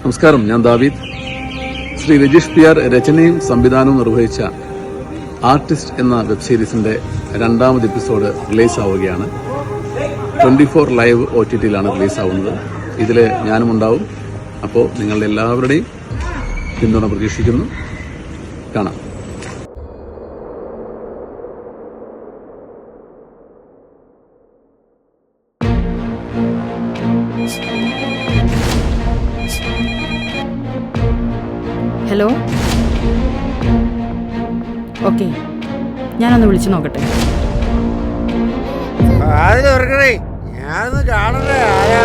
നമസ്കാരം, ഞാൻ ദാവീദ്. ശ്രീ രജീഷ് PR രചനയും സംവിധാനവും നിർവഹിച്ച ആർട്ടിസ്റ്റ് എന്ന വെബ് സീരീസിന്റെ 2ാമത് എപ്പിസോഡ് റിലീസ് ആവുകയാണ്. 24 ലൈവ് OTTയിലാണ് റിലീസ് ആവുന്നത്. ഇതിൽ ഞാനും ഉണ്ടാവും. അപ്പോൾ നിങ്ങളുടെ എല്ലാവരുടെയും പിന്തുണ പ്രതീക്ഷിക്കുന്നു. കാണാം. ഹലോ, ഓക്കെ, ഞാനൊന്ന് വിളിച്ചു നോക്കട്ടെ. ഞാനൊന്ന് കാണണ്ടേ ആരാ